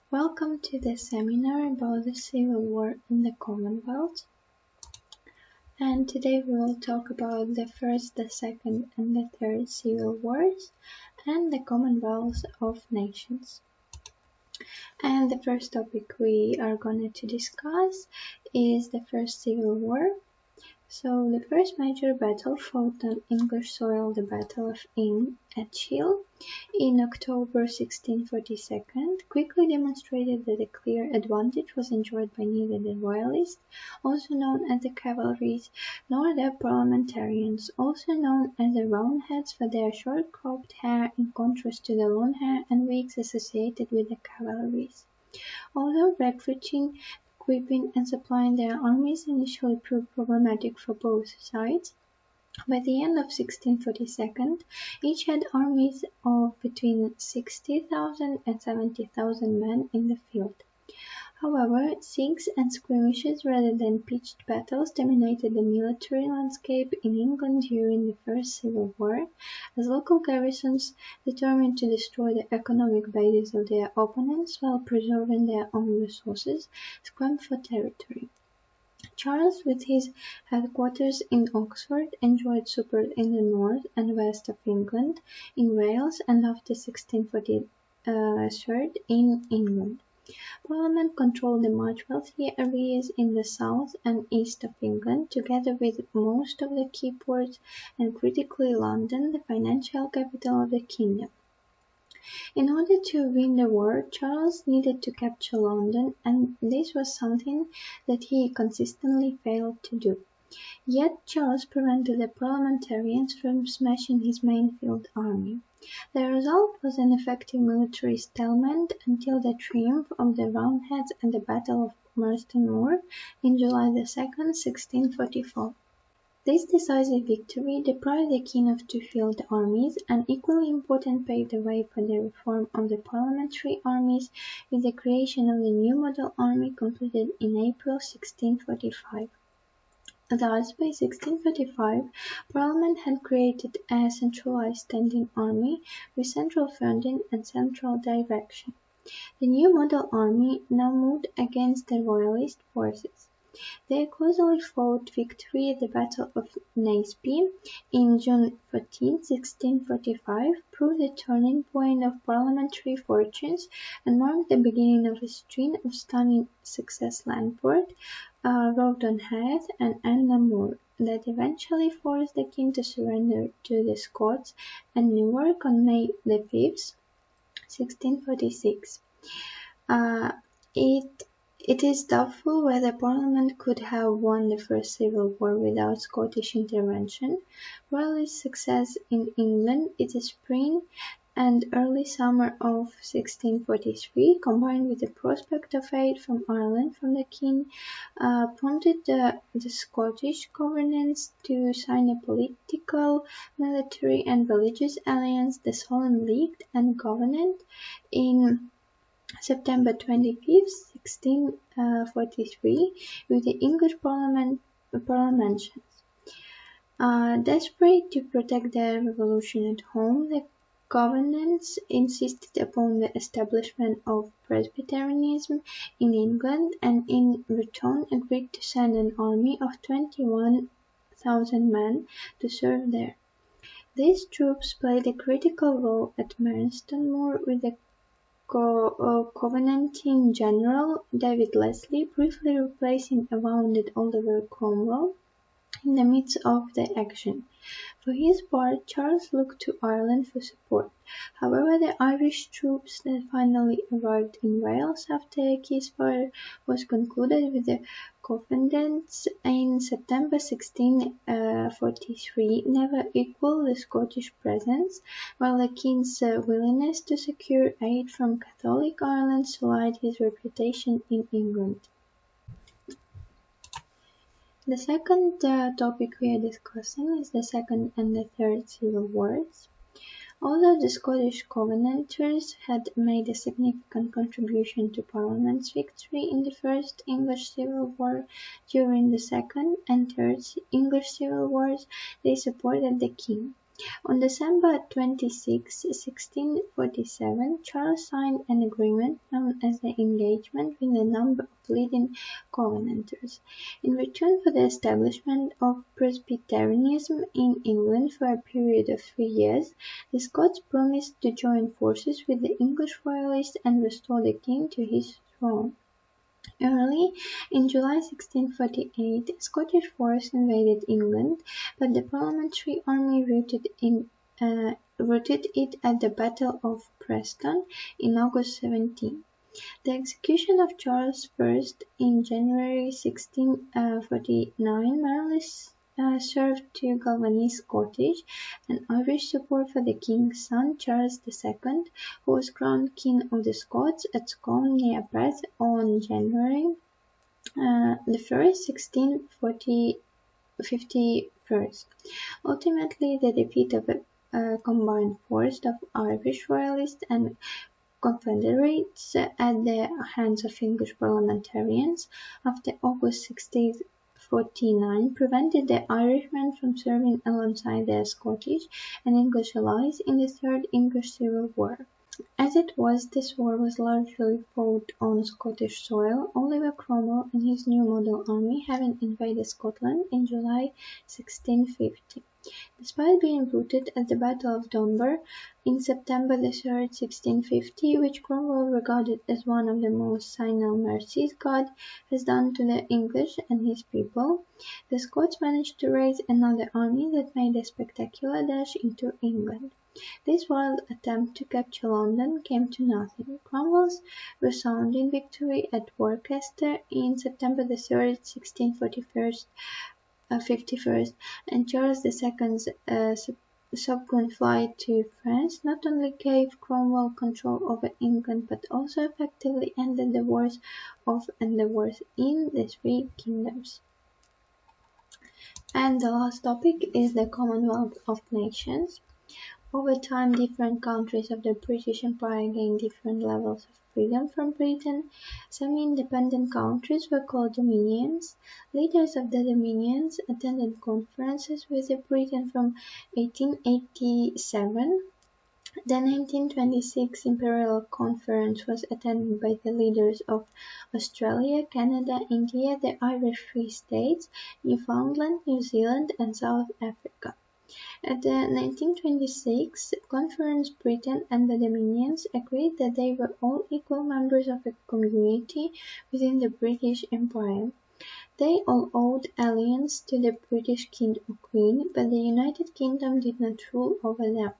Welcome to the seminar about the Civil War in the Commonwealth. And today we will talk about the First, the Second, and the Third Civil Wars and the Commonwealth of Nations. And the first topic we are going to discuss is the First Civil War. So the first major battle fought on English soil, the Battle of Inn at Shield in October 1642, quickly demonstrated that a clear advantage was enjoyed by neither the Royalists, also known as the Cavalries, nor the Parliamentarians, also known as the Roundheads for their short cropped hair in contrast to the long hair and wigs associated with the Cavalries. Although recruiting, equipping and supplying their armies initially proved problematic for both sides, by the end of 1642, each had armies of between 60,000 and 70,000 men in the field. However, sieges and skirmishes rather than pitched battles dominated the military landscape in England during the First Civil War, as local garrisons, determined to destroy the economic basis of their opponents while preserving their own resources, scrambled for territory. Charles, with his headquarters in Oxford, enjoyed support in the north and west of England, in Wales, and after 1643 in England. Parliament controlled the much wealthier areas in the south and east of England, together with most of the key ports and critically London, the financial capital of the kingdom. In order to win the war, Charles needed to capture London, and this was something that he consistently failed to do. Yet Charles prevented the Parliamentarians from smashing his main field army. The result was an effective military stalemate until the triumph of the Roundheads at the Battle of Marston Moor in July 2, 1644. This decisive victory deprived the king of two field armies, and equally important paved the way for the reform of the parliamentary armies with the creation of the new model army completed in April 1645. Thus, by 1645, Parliament had created a centralized standing army with central funding and central direction. The new model army now moved against the Royalist forces. Their closely fought victory at the Battle of Naseby in June 14, 1645, proved the turning point of parliamentary fortunes and marked the beginning of a string of stunning success. Langford, Rawdon Heath, and Anna Moore that eventually forced the king to surrender to the Scots and Newark on May 5, 1646. It is doubtful whether Parliament could have won the First Civil War without Scottish intervention. Royalist success in England in the spring and early summer of 1643, combined with the prospect of aid from Ireland from the king, prompted the Scottish governors to sign a political, military and religious alliance, the Solemn League and Covenant, in September 25, 1643, with the English parliamentations. Desperate to protect their revolution at home, the Covenants insisted upon the establishment of Presbyterianism in England, and in return agreed to send an army of 21,000 men to serve there. These troops played a critical role at Marston Moor, with the Covenanting general David Leslie briefly replacing a wounded Oliver Cromwell in the midst of the action. For his part, Charles looked to Ireland for support. However, the Irish troops that finally arrived in Wales after a ceasefire was concluded with the Covenants in September 1643 never equaled the Scottish presence, while the king's willingness to secure aid from Catholic Ireland sullied his reputation in England. The second topic we are discussing is the Second and the Third Civil Wars. Although the Scottish Covenanters had made a significant contribution to Parliament's victory in the First English Civil War, during the Second and Third English Civil Wars they supported the king. On December 26, 1647, Charles signed an agreement known as the Engagement with a number of leading Covenanters. In return for the establishment of Presbyterianism in England for a period of 3 years, the Scots promised to join forces with the English royalists and restore the king to his throne. Early in July 1648, a Scottish force invaded England, but the Parliamentary army routed it at the Battle of Preston in August 17. The execution of Charles I in January 1649 merely served to galvanize Scottish and Irish support for the king's son, Charles II, who was crowned King of the Scots at Scone near Perth on January 1651. Ultimately, the defeat of a combined force of Irish royalists and Confederates at the hands of English parliamentarians after August 1649 prevented the Irishmen from serving alongside their Scottish and English allies in the Third English Civil War. As it was, this war was largely fought on Scottish soil, Oliver Cromwell and his new model army having invaded Scotland in July 1650. Despite being routed at the Battle of Dunbar in September 3, 1650, which Cromwell regarded as one of the most signal mercies God has done to the English and his people, the Scots managed to raise another army that made a spectacular dash into England. This wild attempt to capture London came to nothing. Cromwell's resounding victory at Worcester in September 3, 1651, and Charles II's subsequent flight to France not only gave Cromwell control over England but also effectively ended the wars of and the wars in the three kingdoms. And the last topic is the Commonwealth of Nations. Over time, different countries of the British Empire gained different levels of freedom from Britain. Semi-independent countries were called dominions. Leaders of the dominions attended conferences with Britain from 1887. The 1926 Imperial Conference was attended by the leaders of Australia, Canada, India, the Irish Free States, Newfoundland, New Zealand, and South Africa. At the 1926 conference, Britain and the Dominions agreed that they were all equal members of a community within the British Empire. They all owed allegiance to the British King or Queen, but the United Kingdom did not rule over them.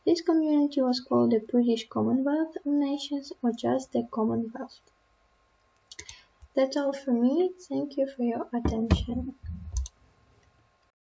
This community was called the British Commonwealth of Nations, or just the Commonwealth. That's all for me. Thank you for your attention.